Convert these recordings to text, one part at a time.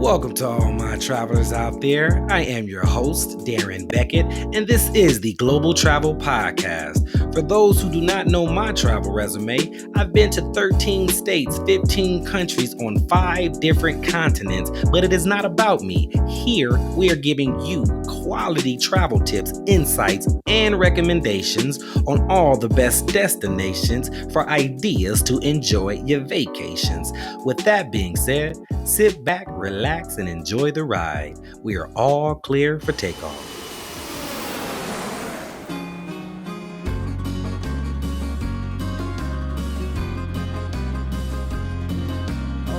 Welcome to all my travelers out there. I am your host, Darren Beckett, and this is the Global Travel Podcast. For those who do not know my travel resume, I've been to 13 states, 15 countries on 5 different continents, but it is not about me. Here, we are giving you quality travel tips, insights, and recommendations on all the best destinations for ideas to enjoy your vacations. With that being said, sit back, relax, and enjoy the ride. We are all clear for takeoff.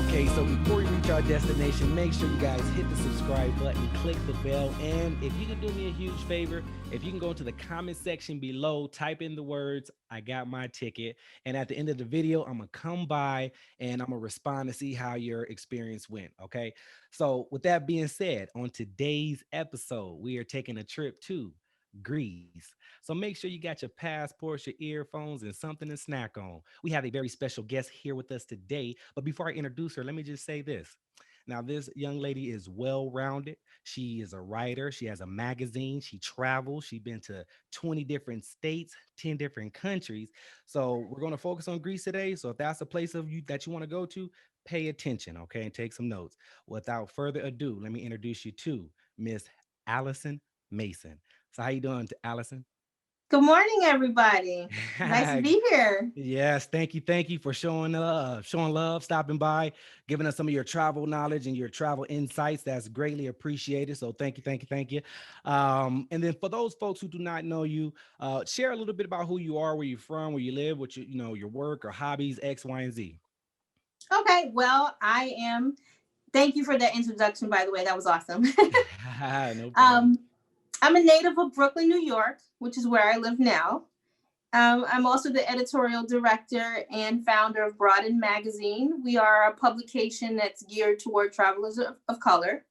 Okay, so before we reach our destination, make sure you guys hit the subscribe button, click the bell, and if you can do me a huge favor, if you can go into the comment section below, type in the words, I got my ticket, and at the end of the video, I'm gonna come by and I'm gonna respond to see how your experience went, okay? So with that being said, on today's episode, we are taking a trip to Greece. So make sure you got your passports, your earphones, and something to snack on. We have a very special guest here with us today. But before I introduce her, let me just say this. Now, this young lady is well-rounded. She is a writer. She has a magazine. She travels. She's been to 20 different states, 10 different countries. So we're going to focus on Greece today. So if that's a place of you that you want to go to, pay attention, okay, and take some notes. Without further ado, let me introduce you to Miss Allison Mason. So how you doing, Allison? Good morning, everybody. Nice to be here. Yes, thank you for showing love, stopping by, giving us some of your travel knowledge and your travel insights. That's greatly appreciated. So thank you. And then for those folks who do not know you, share a little bit about who you are, where you're from, where you live, what your work or hobbies, X, Y, and Z. Okay, well, I am. Thank you for that introduction, by the way. That was awesome. No problem. um, I'm a native of Brooklyn, New York, which is where I live now. I'm also the editorial director and founder of Broaden Magazine. We are a publication that's geared toward travelers of color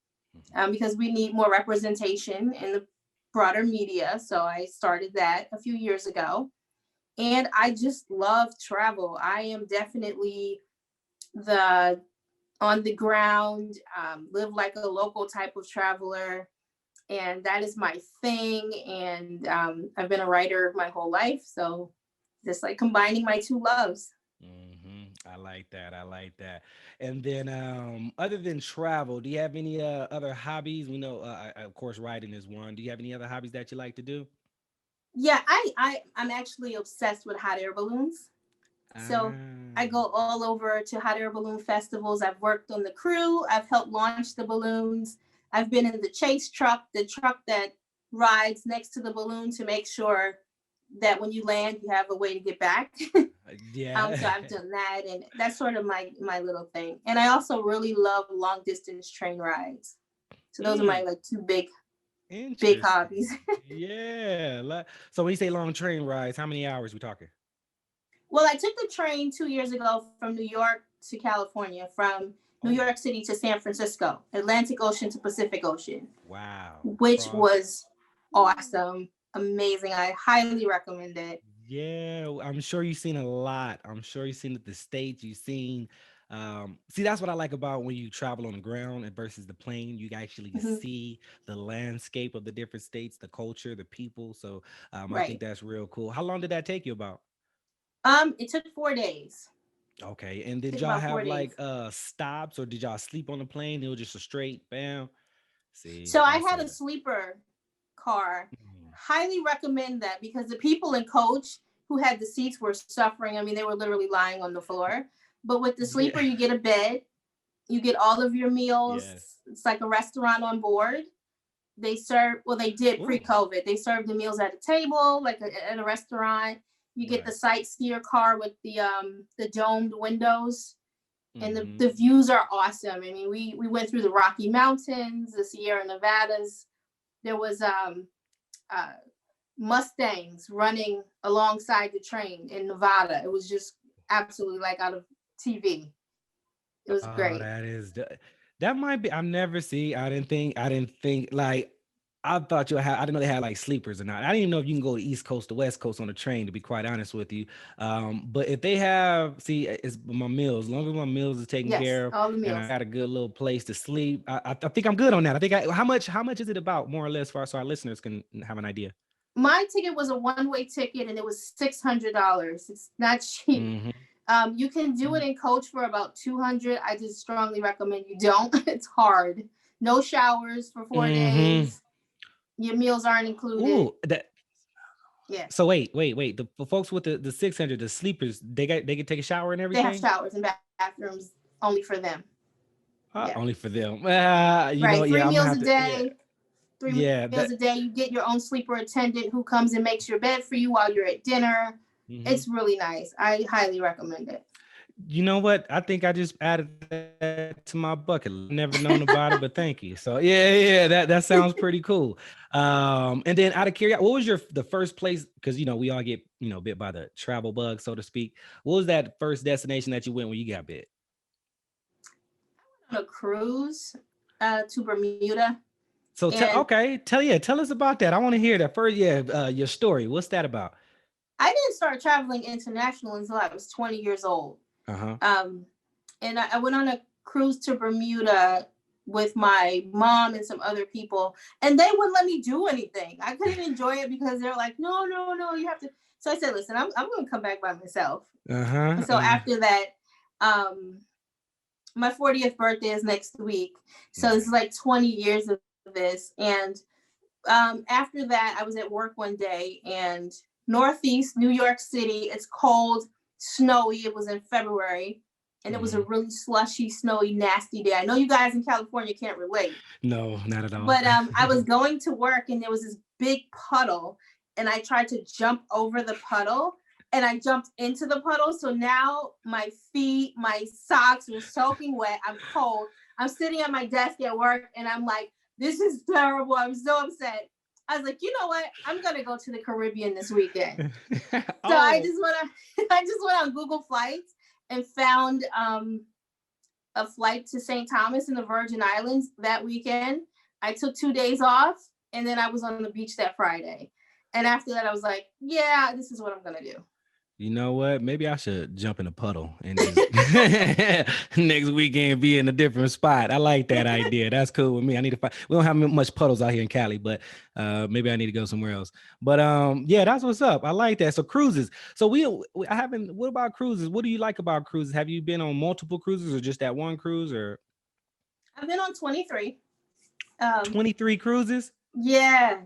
because we need more representation in the broader media. So I started that a few years ago. And I just love travel. I am definitely the on the ground, live like a local type of traveler. And that is my thing. And I've been a writer my whole life. So just like combining my two loves. I like that. I like that. And then, other than travel, do you have any other hobbies? We know, of course, writing is one. Do you have any other hobbies that you like to do? Yeah, I'm actually obsessed with hot air balloons. So I Ah, go all over to hot air balloon festivals. I've worked on the crew. I've helped launch the balloons. I've been in the chase truck, the truck that rides next to the balloon to make sure that when you land, you have a way to get back. yeah. So I've done that, and that's sort of my little thing. And I also really love long distance train rides. So those are my Mm, like two big interesting. hobbies. Yeah. So when you say long train rides, how many hours we talking? Well, I took the train 2 years ago from New York to California, from New Oh, York City to San Francisco, Atlantic Ocean to Pacific Ocean, wow. which Across. was Ooh. awesome, amazing. I highly recommend it. Yeah, I'm sure you've seen a lot. I'm sure you've seen the states. You've seen, see, that's what I like about when you travel on the ground and versus the plane. You actually Mhm. see the landscape of the different states, the culture, the people. So, I think Right. that's real cool. How long did that take you about? It took 4 days. Okay, and It did took y'all about have 4 days. like stops or did y'all sleep on the plane? It was just a straight bam. See, So I that's had a a sleeper car. mm, Highly recommend that because the people in coach who had the seats were suffering. I mean, they were literally lying on the floor. But with the yeah, sleeper, you get a bed, you get all of your meals. yes. It's like a restaurant on board. They serve, well, they did Oh, pre-COVID. They served the meals at a table, like at a restaurant. You get the right. sightseer car with the domed windows, and the, Mm-hmm. the views are awesome. I mean, we went through the Rocky Mountains, the Sierra Nevadas. There was uh, Mustangs running alongside the train in Nevada. It was just absolutely like out of TV. It was Oh, great. that might be. I've never see. I didn't think like. I thought you had. I didn't know they had like sleepers or not. I didn't even know if you can go to East Coast to West Coast on a train. To be quite honest with you, but if they have, see, it's my meals. As long as my meals is taken Yes, care of, all the and I meals. got a good little place to sleep, I think I'm good on that. I think how much is it about more or less for so our listeners can have an idea. My ticket was a one-way ticket and it was $600. It's not cheap. Mm-hmm. You can do it in coach for about 200. I just strongly recommend you don't. It's hard. No showers for 4 days. Mm-hmm. Your meals aren't included. Ooh, that. Yeah, So wait. The folks with the 600, the sleepers, they can take a shower and they have everything. showers and bathrooms only for them. Yeah, Only for them. right. Three Yeah, I'm gonna meals a have to. Yeah, day. Three yeah. meals a day. You get your own sleeper attendant who comes and makes your bed for you while you're at dinner. Mhm. It's really nice. I highly recommend it. You know what? I think I just added that to my bucket list. I've never known about it, but thank you. So yeah, that sounds pretty cool. And then out of curiosity, what was the first place? Because we all get bit by the travel bug, so to speak. What was that first destination that you went when you got bit? On a cruise to Bermuda, So and tell us about that. I want to hear that first. Yeah, your story. What's that about? I didn't start traveling international until I was 20 years old. Uh huh. Um, and I went on a cruise to Bermuda with my mom and some other people, and they wouldn't let me do anything. I couldn't enjoy it because they're like, no, no, no, you have to. So I said, listen, I'm going to come back by myself. Uh And huh. so after that, um, my 40th birthday is next week. So this is Nice. like 20 years of this. And after that, I was at work one day and Northeast New York City, it's cold, snowy. It was in February and it was a Hmm. really slushy, snowy, nasty day. I know you guys in California can't relate, No, not at all. but I was going to work and there was this big puddle and I tried to jump over the puddle and I jumped into the puddle. So now my feet, my socks are soaking wet. I'm cold. I'm sitting at my desk at work and I'm like, this is terrible. I'm so upset. I was like, you know what? I'm gonna go to the Caribbean this weekend. So I Oh. just wanna I just went on Google Flights and found a flight to St. Thomas in the Virgin Islands that weekend. I took 2 days off and then I was on the beach that Friday. And after that, I was like, yeah, this is what I'm going to do. You know what? Maybe I should jump in a puddle and just next weekend be in a different spot. I like that idea. That's cool with me. I need to find. We don't have much puddles out here in Cali, but maybe I need to go somewhere else. But yeah, that's what's up. I like that. So cruises. So I haven't. What about cruises? What do you like about cruises? Have you been on multiple cruises or just that one cruise or I've been on 23. Um, 23 cruises? yeah.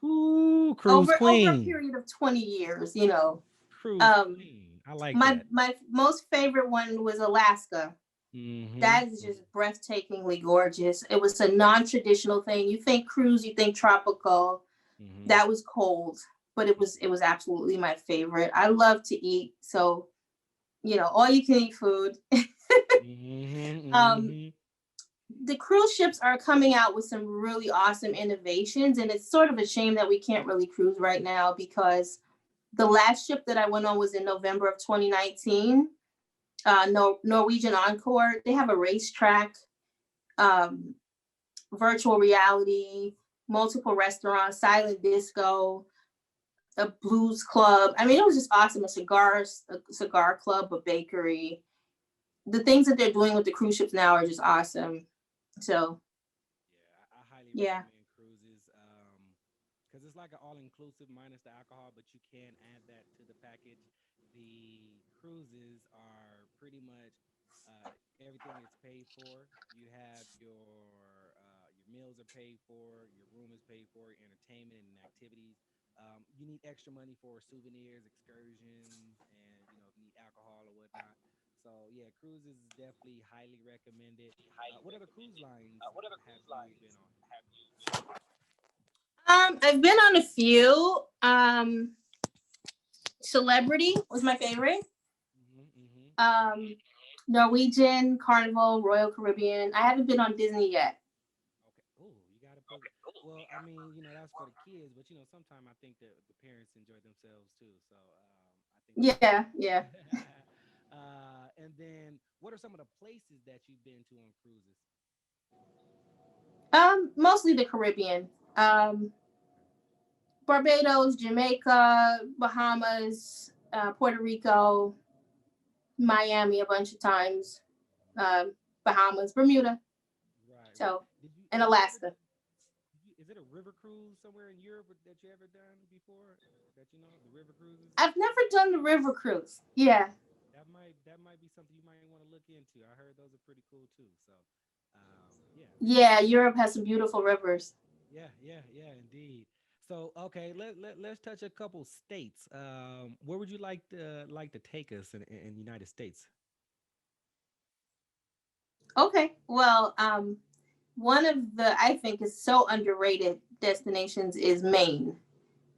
Ooh, cruise Over a queen. period of 20 years, you know. Cruise Um, queen. I like my that. my most favorite one was Alaska. Mm-hmm. That is just breathtakingly gorgeous. It was a non-traditional thing. You think cruise, you think tropical. Mm-hmm. That was cold, but it was absolutely my favorite. I love to eat, so all you can eat food. Mm-hmm. um, Mm-hmm. the cruise ships are coming out with some really awesome innovations, and it's sort of a shame that we can't really cruise right now because the last ship that I went on was in November of 2019. No, Norwegian Encore. They have a racetrack, um, virtual reality, multiple restaurants, silent disco, a blues club. I mean, it was just awesome. A cigar club, a bakery. The things that they're doing with the cruise ships now are just awesome. So Yeah, I highly yeah. recommend cruises. Because it's like an all-inclusive minus the alcohol, but you can add that to the package. The cruises are pretty much everything is paid for. You have your meals are paid for, your room is paid for, your entertainment and activities. You need extra money for souvenirs, excursions, and if you need alcohol or whatnot. So yeah, cruises is definitely highly recommended. What other cruise lines have you been on? I've been on a few. Celebrity was my favorite. Mm-hmm, mm-hmm. Um, Norwegian, Carnival, Royal Caribbean. I haven't been on Disney yet. Okay. Oh, you gotta put. Well, I mean, that's for the kids, but sometimes I think that the parents enjoy themselves too. So I think that's Yeah, cool. yeah. And then, what are some of the places that you've been to on cruises? Mostly the Caribbean. Um, Barbados, Jamaica, Bahamas, Puerto Rico, Miami a bunch of times, Bahamas, Bermuda, Right, right. so and Did you ever Alaska. is it a river cruise somewhere in Europe that you ever done before? That you know, the river cruises? I've never done the river cruise. Yeah, That might be something you might want to look into. I heard those are pretty cool too. So, yeah, yeah. Europe has some beautiful rivers. yeah, indeed. So, okay, let's touch a couple states. Where would you like to take us in the United States? Okay, well, one of the I think is so underrated destinations is Maine.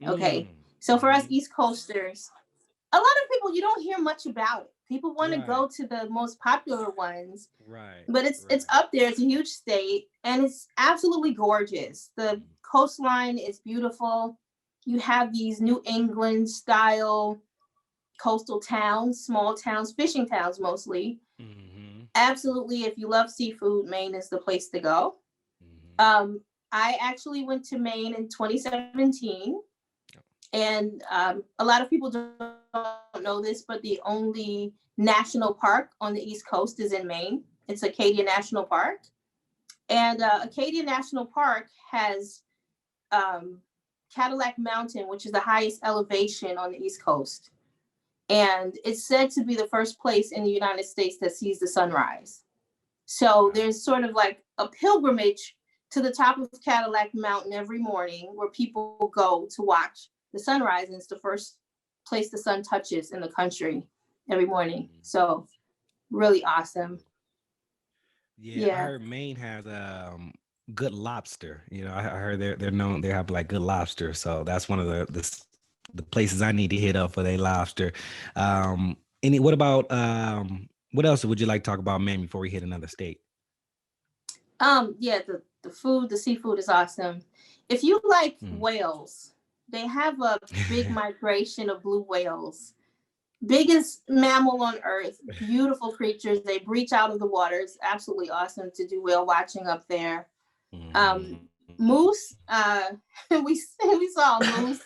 Okay, Mm. so for us Mm-hmm. East Coasters, a lot of people you don't hear much about it. People want to Right, go to the most popular ones, right, but it's right. up there. It's a huge state, and it's absolutely gorgeous. The Mm. coastline is beautiful. You have these New England style coastal towns, small towns, fishing towns mostly. Mm-hmm. Absolutely, if you love seafood, Maine is the place to go. Mm-hmm. Um, I actually went to Maine in 2017, and a lot of people don't know this, but the only national park on the East Coast is in Maine. It's Acadia National Park. And Acadia National Park has um, Cadillac Mountain, which is the highest elevation on the East Coast. And it's said to be the first place in the United States that sees the sunrise. So Wow. there's sort of like a pilgrimage to the top of Cadillac Mountain every morning where people go to watch the sunrise. And it's the first place the sun touches in the country every morning. Mm. So really awesome. Cool. Yeah, I Yeah. heard Maine has good lobster. You know, I heard they're known they have like good lobster. So that's one of the places I need to hit up for their lobster. Any what about what else would you like to talk about Maine before we hit another state? Yeah, the food, the seafood is awesome. If you like Mm. whales, they have a big migration of blue whales. Biggest mammal on earth, beautiful creatures. They breach out of the water. It's absolutely awesome to do whale watching up there. Mhm. Moose, we saw a moose.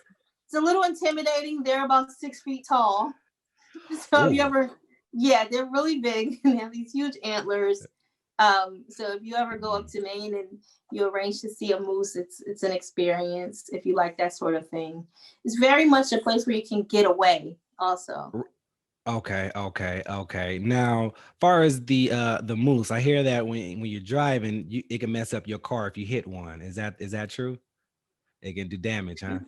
It's a little intimidating. They're about 6 feet tall. So if you Oh, ever, yeah, they're really big. They have these huge antlers. So if you ever go up mm. to Maine and you arrange to see a moose, it's an experience if you like that sort of thing. It's very much a place where you can get away also. Okay. Now, far as the moose, I hear that when you're driving, it can mess up your car if you hit one. Is that true? It can do damage, huh?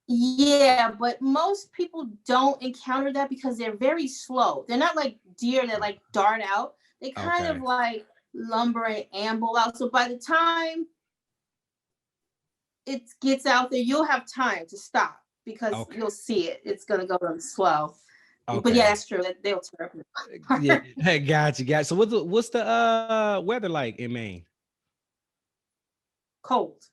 Yeah, but most people don't encounter that because they're very slow. They're not like deer that like dart out. They kind of Okay. like lumber and amble out. So by the time it gets out there, you'll have time to stop because Okay. you'll see it. It's gonna go really slow. But yeah, Okay. that's true. That they'll tear up your Yeah. car. Hey, gotcha. So what's the weather like in Maine? Cold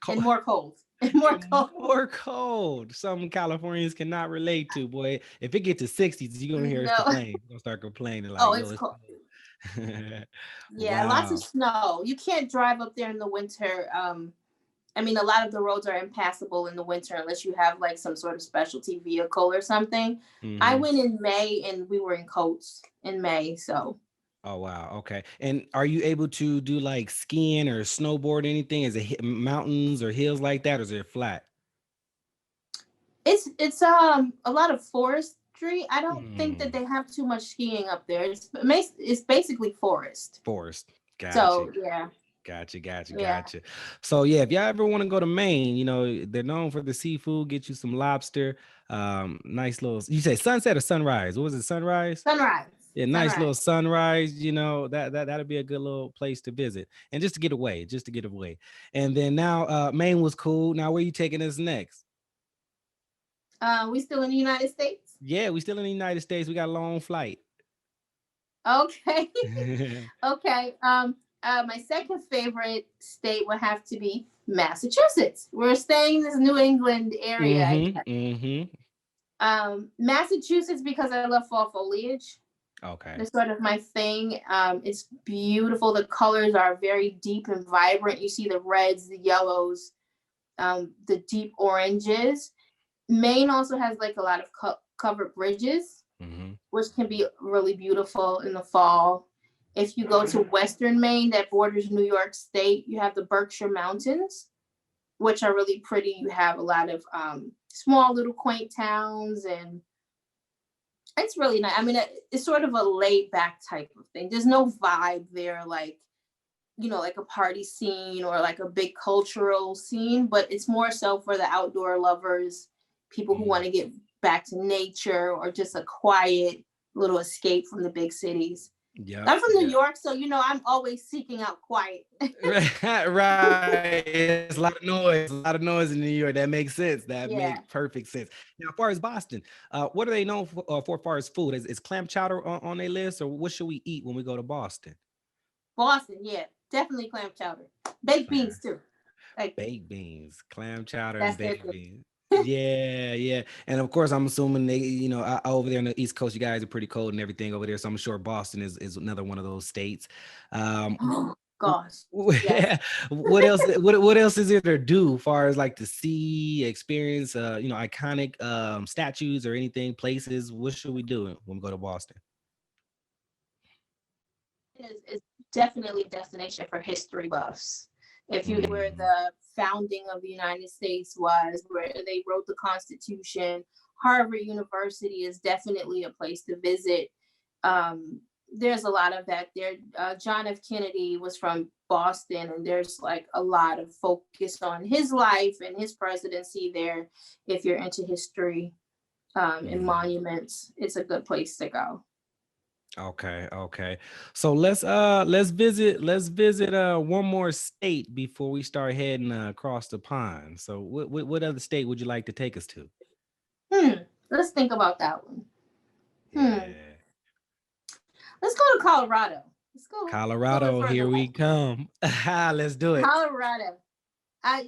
and Cold. more cold and more And cold. more cold. Some Californians cannot relate to, boy. If it get to 60s, you're gonna hear us No. complain. You're gonna start complaining like, Oh, yo, it's it's cold. cold. Yeah, lots of Wow. snow. You can't drive up there in the winter. I mean, a lot of the roads are impassable in the winter unless you have like some sort of specialty vehicle or something. I Hmm. went in May and we were in coats in May, so Oh wow. Okay. And are you able to do like skiing or snowboard anything? Is it mountains or hills like that, or is it flat? it's a lot of forestry. I don't think that Mm, they have too much skiing up there. It's basically forest. forest. Gotcha. So yeah, yeah. Gotcha. So yeah, if y'all ever want to go to Maine, they're known for the seafood. Get you some lobster. Nice little. You say sunset or sunrise? What was it? Sunrise? Sunrise, Yeah, nice little sunrise. sunrise. That'll be a good little place to visit and just to get away. And then now, Maine was cool. Now, where you taking us next? We still in the United States? Yeah, we still in the United States. We got a long flight. Okay. Okay. My second favorite state would have to be Massachusetts. We're staying in this New England area, I Mm-hmm. guess. Mm-hmm. Massachusetts because I love fall foliage. Okay. That's sort of my thing. It's beautiful. The colors are very deep and vibrant. You see the reds, the yellows. the deep oranges. Maine also has like a lot of covered bridges, Mm-hmm. which can be really beautiful in the fall. If you go to Western Maine that borders New York State, you have the Berkshire Mountains, which are really pretty. You have a lot of small little quaint towns, and it's really nice. I mean, it's sort of a laid back type of thing. There's no vibe there, like, like a party scene or like a big cultural scene, but it's more so for the outdoor lovers, people who want to get back to nature or just a quiet little escape from the big cities. Yeah. I'm from New York, so I'm always seeking out quiet. Right. It's a lot of noise in New York. That makes sense. That Yeah. makes perfect sense. Now, as far as Boston, what are they known for as far as food? Is clam chowder on their list, or what should we eat when we go to Boston? Boston, yeah, definitely clam chowder, baked beans too. Like Baked beans, clam chowder, and that's their baked thing. beans. Yeah, yeah. And of course, I'm assuming they, over there on the East Coast, you guys are pretty cold and everything over there. So I'm sure Boston is another one of those states. Um, Oh w- gosh, yes. what else? What else is there to do, as far as like to see, experience, iconic statues or anything, places? What should we do when we go to Boston? Is definitely a destination for history buffs. If you where Mm, the founding of the United States was, where they wrote the Constitution, Harvard University is definitely a place to visit. There's a lot of that there. John F. Kennedy was from Boston, and there's like a lot of focus on his life and his presidency there. If you're into history and mm. monuments, it's a good place to go. Okay, okay. So let's visit one more state before we start heading across the pond. So what other state would you like to take us to? Hmm. Let's think about that one. Hmm. Yeah. Let's go to Colorado. Let's go a little bit Colorado, further here we west. come. Let's do it. Colorado.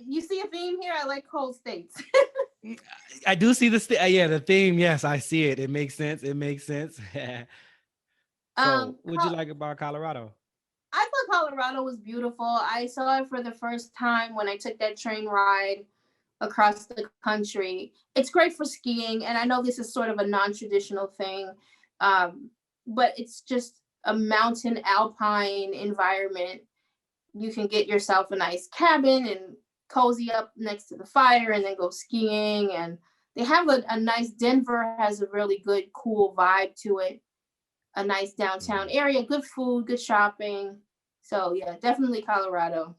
You see a theme here? I like cold states. I do see yeah, the theme. Yes, I see it. It makes sense. It makes sense. So, what'd you Col- like about Colorado? I thought Colorado was beautiful. I saw it for the first time when I took that train ride across the country. It's great for skiing, and I know this is sort of a non-traditional thing, um, but it's just a mountain alpine environment. You can get yourself a nice cabin and cozy up next to the fire and then go skiing. And they have a nice, Denver has a really good, cool vibe to it. A nice downtown Mm. area, good food, good shopping. So yeah, definitely Colorado.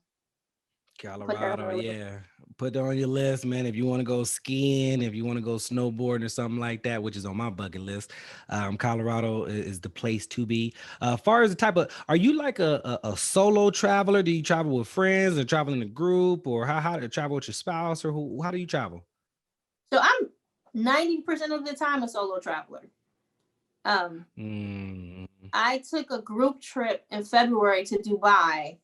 Put that on Colorado, your list. yeah. Put it on your list, man. If you want to go skiing, if you want to go snowboarding or something like that, which is on my bucket list, Colorado is the place to be. Far as the type of, are you like a solo traveler? Do you travel with friends or travel in a group, or how do you travel with your spouse, or how do you travel? So I'm 90% of the time a solo traveler. Um, Mm, I took a group trip in February to Dubai.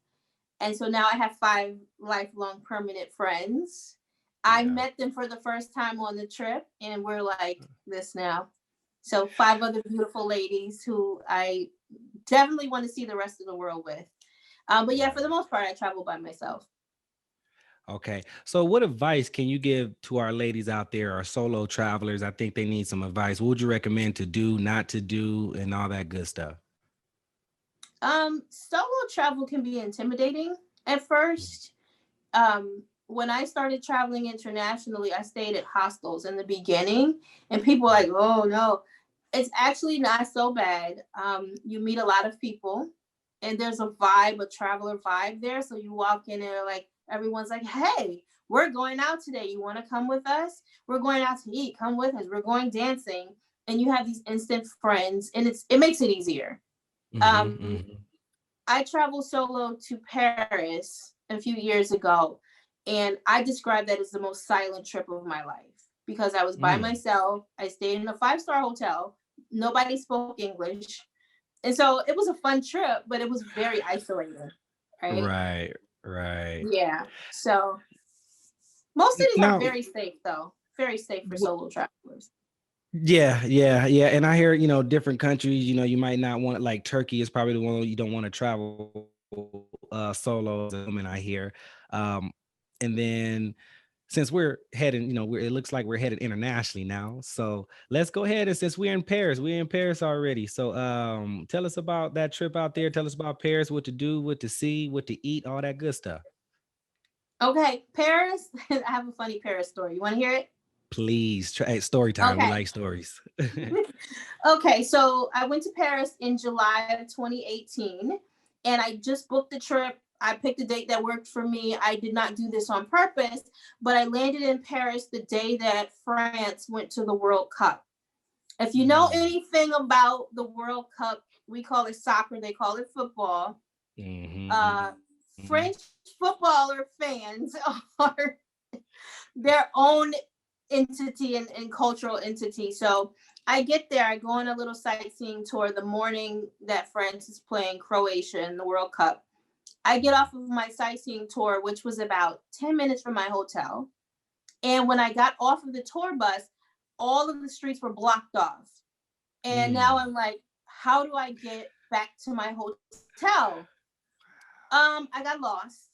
And so now I have 5 lifelong permanent friends. I yeah. met them for the first time on the trip, and we're like this now. So 5 other beautiful ladies who I definitely want to see the rest of the world with. But yeah, for the Right. most part, I travel by myself. Okay. So what advice can you give to our ladies out there, our solo travelers? I think they need some advice. What would you recommend to do, not to do, and all that good stuff? Solo travel can be intimidating at first. When I started traveling internationally, I stayed at hostels in the beginning, and people were like, "Oh no," it's actually not so bad. You meet a lot of people, and there's a vibe, a traveler vibe there. So you walk in and like everyone's like, "Hey, we're going out today. You want to come with us? We're going out to eat. Come with us. We're going dancing." And you have these instant friends, and it makes it easier. Mm-hmm, Um, mm-hmm. I traveled solo to Paris a few years ago, and I describe that as the most silent trip of my life because I was by Mm. myself. I stayed in a 5-star hotel. Nobody spoke English. And so it was a fun trip, but it was very isolating, right? Right, right. Yeah. So most cities are Now, very safe, though, very safe for solo travelers. yeah, yeah, yeah. And I hear, different countries, you might not want, like Turkey is probably the one you don't want to travel solo as a woman, I hear. And then since we're heading, it looks like we're headed internationally now. So let's go ahead, and since we're in Paris already. So tell us about that trip out there. Tell us about Paris, what to do, what to see, what to eat, all that good stuff. Okay, Paris. I have a funny Paris story. You want to hear it? Please, hey, story time. We Okay. like stories. Okay, so I went to Paris in July of 2018, and I just booked the trip. I picked a date that worked for me. I did not do this on purpose, but I landed in Paris the day that France went to the World Cup. If you know Mm, anything about the World Cup, we call it soccer, they call it football. Uh, mhm, French footballer fans are their own entity and cultural entity. So I get there, I go on a little sightseeing tour the morning that France is playing Croatia in the World Cup. I get off of my sightseeing tour, which was about 10 minutes from my hotel. And when I got off of the tour bus, all of the streets were blocked off. And now mm. I'm like, how do I get back to my hotel? I got lost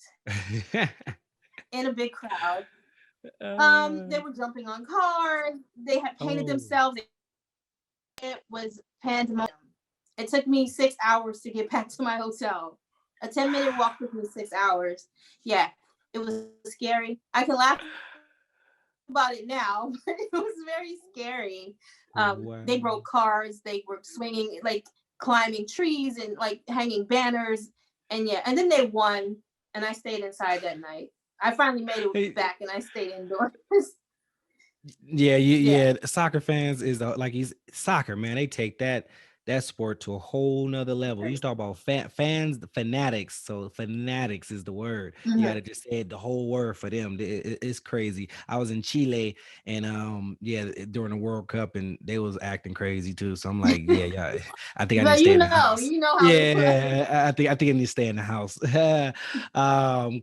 in a big crowd. They Uh, were jumping on cars. They had painted oh. themselves. It was pandemonium. It took me 6 hours to get back to my hotel. A 10-minute walk took me 6 hours. Yeah, it was scary. I can laugh about it now, but it was very scary. They Wow. broke cars. They were swinging, like climbing trees and like hanging banners. And yeah, and then they won, and I stayed inside that night. I finally made it Hey, back, and I stayed indoors. yeah, Yeah. yeah. Soccer fans is like he's soccer, man. They take that sport to a whole nother level. You talk about fans, the fanatics. So fanatics is the word. You got Mhm. to just say it, the whole word for them. It's crazy. I was in Chile, and yeah, during the World Cup, and they was acting crazy too. So I'm like, yeah, yeah. I think I need to But stay in the house. you know how they play. Yeah, I think I need to stay in the house.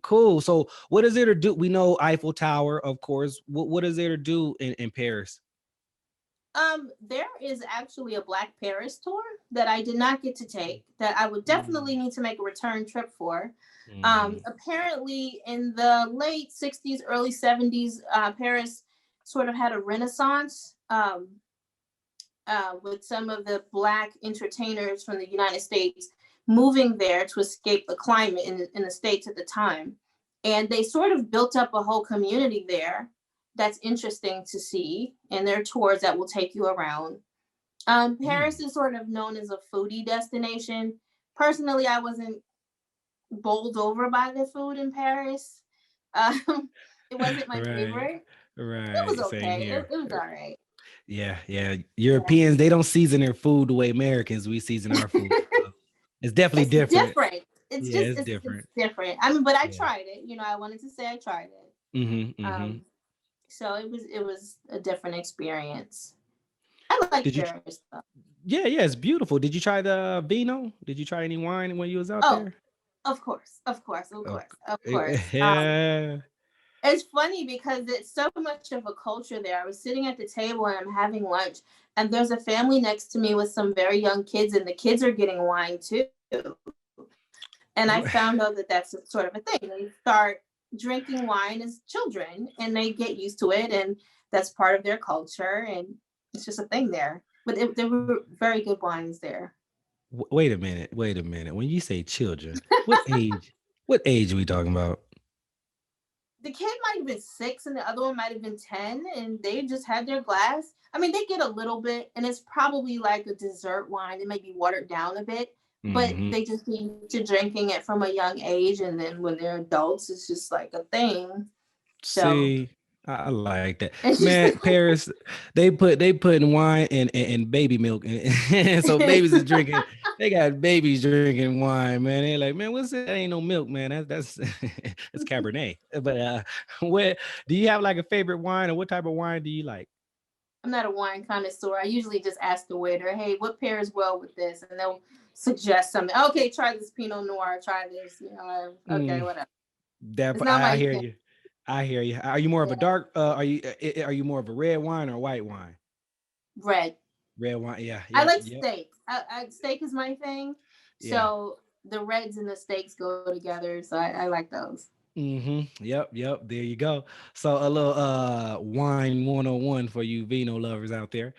Cool. So what is there to do? We know Eiffel Tower, of course. What is there to do in Paris? There is actually a Black Paris tour that I did not get to take that I would definitely Mm, need to make a return trip for. mhm, Apparently, in the late 60s, early 70s, Paris sort of had a renaissance with some of the Black entertainers from the United States moving there to escape the climate in the States at the time. And they sort of built up a whole community there that's interesting to see. And there are tours that will take you around. Paris mm. is sort of known as a foodie destination. Personally, I wasn't bowled over by the food in Paris. Um, it wasn't my Right, favorite. It was right. Same okay. here. It was all right. Yeah, yeah. Yeah. Europeans, they don't season their food the way Americans we season our food. So it's definitely It's different. different. Yeah, it's It's different. different. I mean, but I Yeah. tried it. I wanted to say I tried it. Hmm, hmm. Um, so it was a different experience. I like Did you? Paris though. Yeah, yeah. It's beautiful. Did you try the vino? Did you try any wine when you was out Oh, there? of course, of course, of Oh, course, of course. yeah. It's funny because it's so much of a culture there. I was sitting at the table and I'm having lunch, and there's a family next to me with some very young kids, and the kids are getting wine too. And I found out that that's sort of a thing. They start drinking wine as children, and they get used to it, and that's part of their culture, and it's just a thing there. But there were very good wines there. Wait a minute. Wait a minute. When you say children, what age? What age are we talking about? The kid might have been 6 and the other one might have been 10, and they just had their glass. I mean, they get a little bit, and it's probably like a dessert wine. It may be watered down a bit, but Hmm. they just get used to drinking it from a young age, and then when they're adults, it's just like a thing. So See, I like that, it's just man. Paris, they putting wine in baby milk, and so babies is drinking. They got babies drinking wine, man. They're like, man, what's that? That ain't no milk, man. That's it's Cabernet. But what do you have like a favorite wine, or what type of wine do you like? I'm not a wine connoisseur. I usually just ask the waiter, "Hey, what pairs well with this?" And they'll suggest something. Okay, try this Pinot Noir. Try this. Okay, Mm, whatever. that It's not I my hear thing. you. I hear you. Are you more of a Yeah, dark? Are you more of a red wine or white wine? bread. Red wine. Yeah. I Yep. like Yep. steak. Steak is my thing. Yeah. So the reds and the steaks go together. So I like those. Yep. There you go. So a little wine 101 for you vino lovers out there.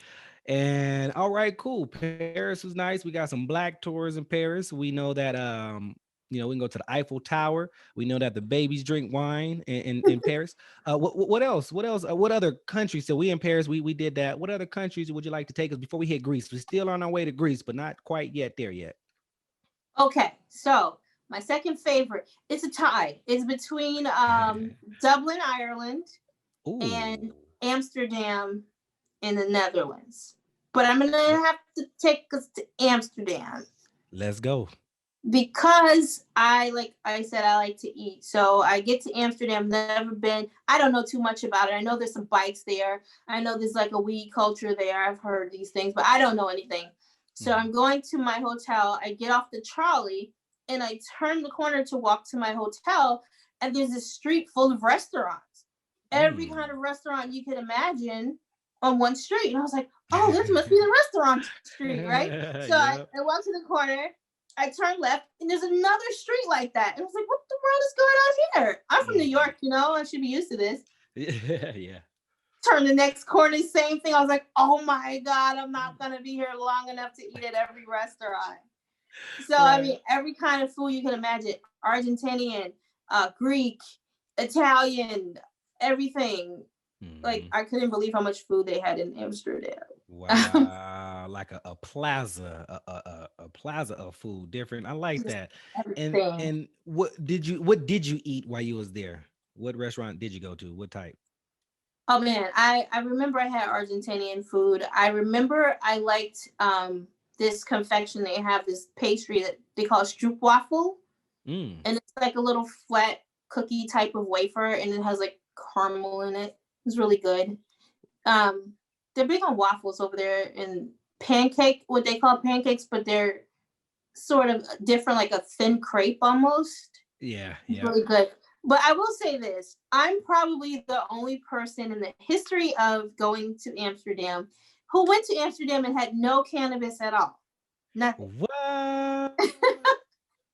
And all right, cool. Paris was nice. We got some black tours in Paris. We know that we can go to the Eiffel Tower. We know that the babies drink wine in Paris. What else? What else? What other countries? So we in Paris, we did that. What other countries would you like to take us before we hit Greece? We're still on our way to Greece, but not quite yet there yet. Okay, so my second favorite, it's a tie. It's between Dublin, Ireland, and Ooh, Amsterdam in the Netherlands. But I'm gonna have to take us to Amsterdam let's go. because I said I like to eat. So I get to Amsterdam, never been. I don't know too much about it. I know there's some bikes there. I know there's like a weed culture there. I've heard these things, but I don't know anything. So Mhm. I'm going to my hotel. I get off the trolley and I turn the corner to walk to my hotel, and there's this street full of restaurants. Every kind Mm. of restaurant you could imagine on one street. And I was like, oh, this must be the restaurant street, right? So I Yep. walked to the corner, I turned left, and there's another street like that. And I was like, what the world is going on here? I'm from New Mhm. York, you know, I should be used to this. Yeah. Turn the next corner, same thing. I was like, oh my God, I'm not going to be here long enough to eat at every restaurant. So, I Right. mean, every kind of food you can imagine, Argentinian, Greek, Italian, everything. Like, Mhm. I couldn't believe how much food they had in Amsterdam. Wow, like a plaza, a plaza of food, different. I like Just that. everything. And what did you eat while you was there? What restaurant did you go to? What type? Oh man, I remember I had Argentinian food. I remember I liked this confection. They have this pastry that they call stroopwafel, Mm. and it's like a little flat cookie type of wafer, and it has like caramel in it. It's really good. Um, they're big on waffles over there, and pancake, what they call pancakes, but they're sort of different, like a thin crepe almost. Yeah, It's yeah. really good. But I will say this, I'm probably the only person in the history of going to Amsterdam who went to Amsterdam and had no cannabis at all. Nothing. What?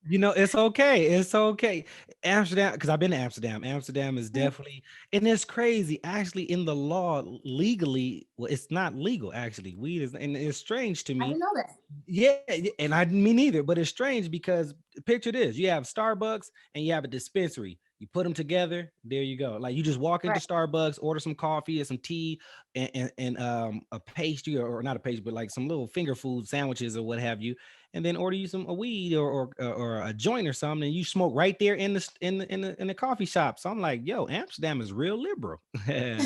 It's okay. It's okay. Amsterdam, because I've been to Amsterdam. Amsterdam is definitely, and it's crazy. Actually, in the law, legally, well, it's not legal. Actually, weed is, and it's strange to I me. didn't know that. And I me neither, but it's strange because picture this: you have Starbucks and you have a dispensary. You put them together, there you go. Like you just walk into Right. Starbucks, order some coffee and some tea, and a pastry or not a pastry, but like some little finger food sandwiches or what have you, and then order you some a weed or a joint or something, and you smoke right there in the coffee shop. So I'm like, yo, Amsterdam is real liberal. Yeah,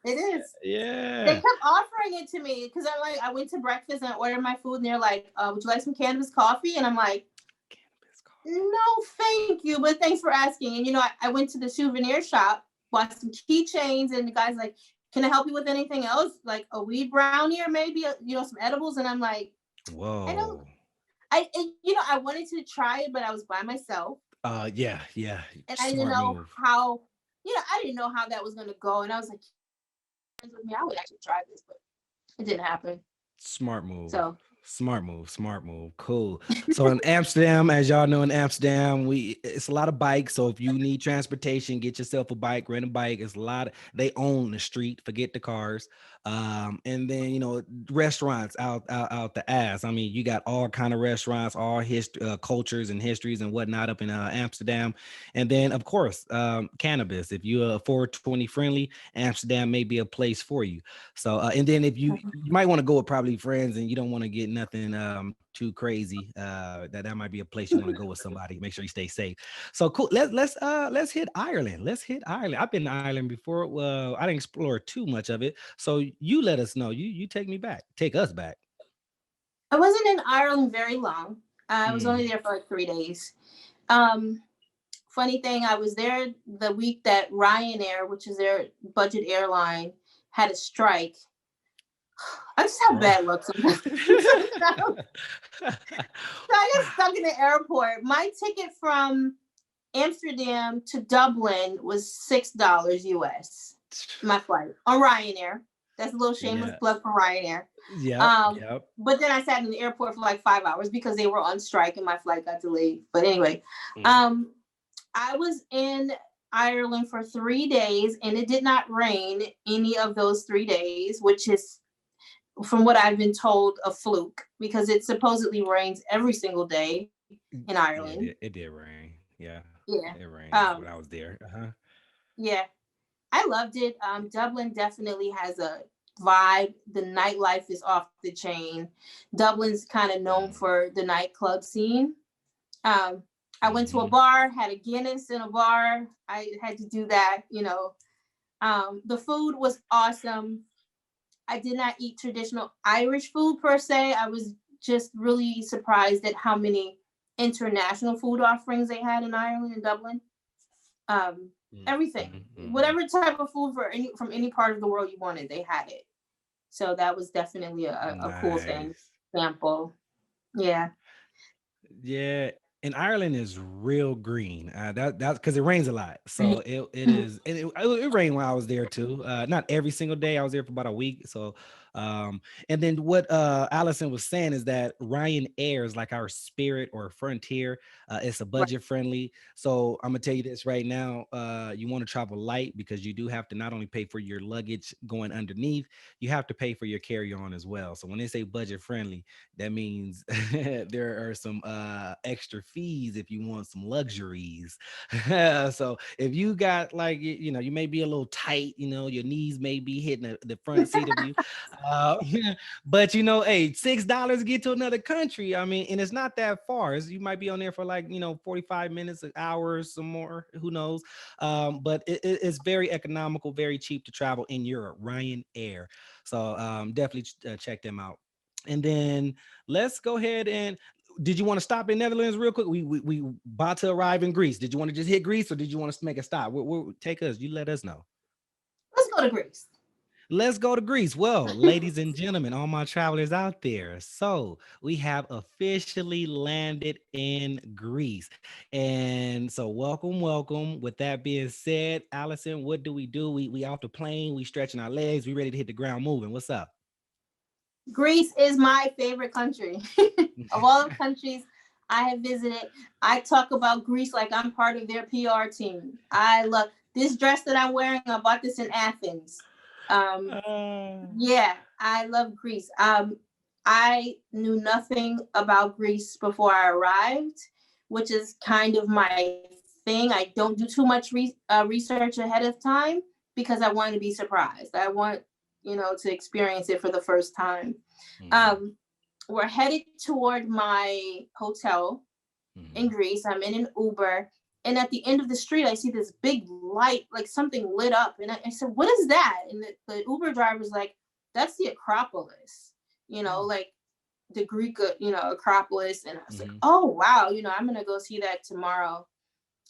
it is. They Yeah. kept offering it to me because I went to breakfast and I ordered my food, and they're like, "Would you like some cannabis coffee?" And I'm like, Cannabis coffee. "No, thank you, but thanks for asking." And I went to the souvenir shop, bought some keychains, and the guy's like, "Can I help you with anything else, like a weed brownie or maybe some edibles?" And I'm like, "I don't." Whoa. I wanted to try it, but I was by myself, Yeah. and I didn't Smart know move. how. I didn't know how that was gonna go, and I was like, "Friends with me, I would actually try this," but it didn't happen. Smart move. So Smart move. Smart move. Cool. So in Amsterdam, as y'all know, in Amsterdam, it's a lot of bikes. So if you need transportation, get yourself a bike, rent a bike. It's a lot. They own the street. Forget the cars. And then restaurants out the ass. I mean, you got all kind of restaurants, all cultures and histories and whatnot up in Amsterdam. And then of course, cannabis. If you're 420 friendly, Amsterdam may be a place for you. So, and then if you might want to go with probably friends and you don't want to get nothing too crazy, that might be a place you want to go with somebody. Make sure you stay safe. So cool. Let's hit Ireland. Let's hit Ireland. I've been to Ireland before. Well, I didn't explore too much of it. So you let us know. You take me back. Take us back. I wasn't in Ireland very long. I was only Mm. there for like 3 days. Um, Funny thing, I was there the week that Ryanair, which is their budget airline, had a strike. I just have Oh. bad luck sometimes. So I got stuck in the airport. My ticket from Amsterdam to Dublin was $6 US. My flight on Ryanair. That's a little shameless Yeah. plug for Ryanair. Yep. Um, Yep. but then I sat in the airport for like 5 hours because they were on strike and my flight got delayed. But anyway, Mm. um, I was in Ireland for 3 days and it did not rain any of those 3 days, which is, from what I've been told, a fluke because it supposedly rains every single day in Yeah, Ireland. it did rain. Yeah, Yeah. it rained when Um, I was there. Uh-huh. yeah, I loved it. Dublin definitely has a vibe. The nightlife is off the chain. Dublin's kind of known Mm. for the nightclub scene. Um, I went to a Mm-hmm. bar, had a Guinness in a bar. I had to do that, you know. The food was awesome. I did not eat traditional Irish food per se. I was just really surprised at how many international food offerings they had in Ireland and Dublin. Um, Everything, Mm-hmm. Mm-hmm. whatever type of food for any from any part of the world you wanted, they had it. So that was definitely a cool thing. Nice. Sample, yeah. Yeah, and Ireland is real green. That's because it rains a lot, so it is. And it rained while I was there too. Not every single day. I was there for about a week. So, um, and then what Allison was saying is that Ryanair is like our Spirit or Frontier. It's a Right. budget friendly. So I'm gonna tell you this right now. You want to travel light because you do have to not only pay for your luggage going underneath, you have to pay for your carry on as well. So when they say budget friendly, that means there are some extra fees if you want some luxuries. So if you got like you may be a little tight, your knees may be hitting the front seat of you. uh, but hey, $6 get to another country. I mean, and it's not that far. You might be on there for like 45 minutes, an hour, some more, who knows. But it's very economical, very cheap to travel in Europe. Ryanair. So definitely check them out. And then let's go ahead and did you want to stop in Netherlands real quick? We about to arrive in Greece. Did you want to just hit Greece or did you want us to make a stop? Take us. You let us know. Let's go to Greece. Let's go to Greece. Well, ladies and gentlemen, all my travelers out there. So we have officially landed in Greece. And so welcome, welcome. With that being said, Allison, what do? We off the plane, we stretching our legs, we ready to hit the ground moving. What's up? Greece is my favorite country. Of all the countries I have visited, I talk about Greece like I'm part of their PR team. I love this dress that I'm wearing. I bought this in Athens. Um, Uh, yeah, I love Greece. I knew nothing about Greece before I arrived, which is kind of my thing. I don't do too much research ahead of time because I want to be surprised. I want, to experience it for the first time. mhm, Um, we're headed toward my hotel in mhm. Greece. I'm in an Uber. And at the end of the street, I see this big light, like something lit up. And I said, "What is that?" And the Uber driver's like, "That's the Acropolis, Mm, like the Greek, Acropolis." And I was like, mhm, "Oh, wow, I'm going to go see that tomorrow."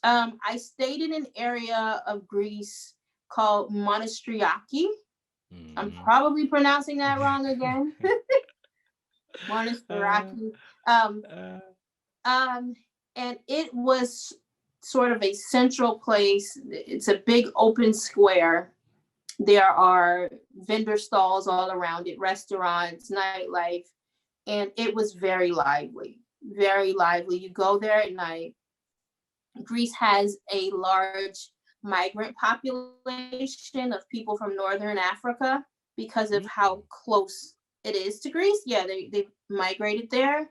I stayed in an area of Greece called Monastriaki. I'm mhm. probably pronouncing that wrong again. Uh, Monastriaki. Um, uh, Um, and it was sort of a central place. It's a big open square. There are vendor stalls all around it, restaurants, nightlife, and it was very lively, very lively. You go there at night. Greece has a large migrant population of people from Northern Africa because of how mm, close it is to Greece. Yeah, they migrated there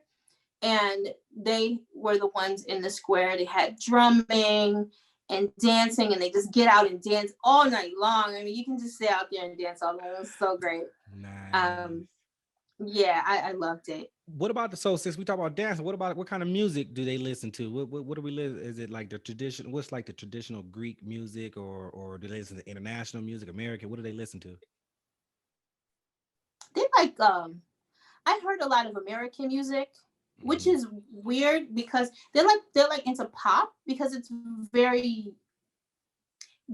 and they were the ones in the square. They had drumming and dancing, and they just get out and dance all night long. I mean, you can just stay out there and dance all night. It was so great. Um, nice. yeah, I loved it. What about since we talk about dancing, what kind of music do they listen to? What do we listen? Is it like the tradition? What's like the traditional Greek music, or do they listen to international music, American? What do they listen to? They like I heard a lot of American music, which Mm-hmm. is weird because they're like into pop because it's very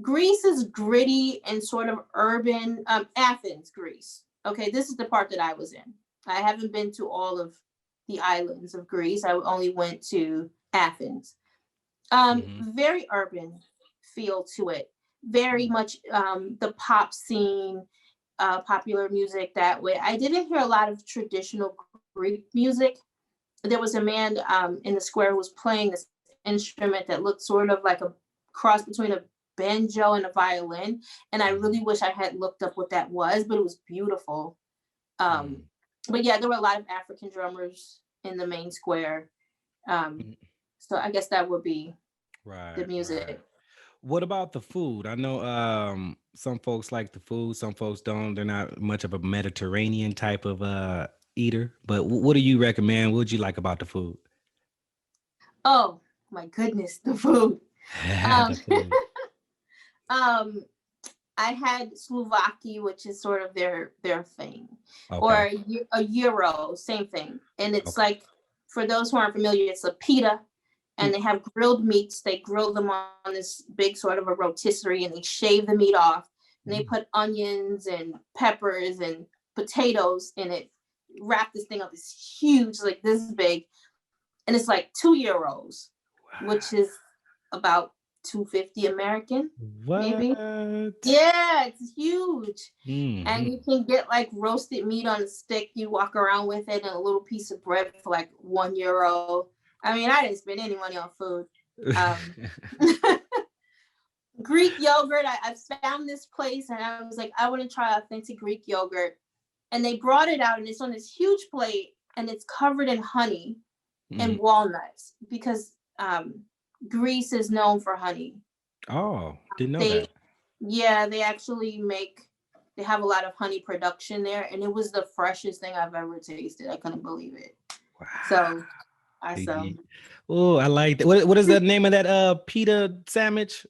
Greece is gritty and sort of urban. Athens, Greece. Okay, this is the part that I was in. I haven't been to all of the islands of Greece. I only went to Athens. Mm-hmm. Very urban feel to it. Very much the pop scene, popular music that way. I didn't hear a lot of traditional Greek music. There was a man in the square who was playing this instrument that looked sort of like a cross between a banjo and a violin. And I really wish I had looked up what that was, but it was beautiful. Mm. But yeah, there were a lot of African drummers in the main square. Um, Mm. so I guess that would be the Right, right. music. What about the food? I know some folks like the food, some folks don't. They're not much of a Mediterranean type of eater. But what do you recommend? What would you like about the food? Oh my goodness, the food. Um, The food. um, I had Slovakia, which is sort of their thing, Okay. or a gyro, same thing. And it's Okay. like, for those who aren't familiar, it's a pita, and Mm. they have grilled meats. They grill them on this big sort of a rotisserie, and they shave the meat off, and they Mm. put onions and peppers and potatoes in it. Wrap this thing up. It's huge, like this big, and it's like 2 euros, which Wow. is about 250 American, maybe. What? Yeah, it's huge. And you Hmm. can get like roasted meat on a stick. You walk around with it, and a little piece of bread for like 1 euro. I mean, I didn't spend any money on food. Um, Greek yogurt. I found this place, and I was like, I want to try authentic Greek yogurt. And they brought it out, and it's on this huge plate, and it's covered in honey and Mhm. walnuts, because Greece is known for honey. Oh, didn't know They, that. yeah, they actually they have a lot of honey production there, and it was the freshest thing I've ever tasted. I couldn't believe it. Wow. So I some Oh, I like that. What is the name of that pita sandwich?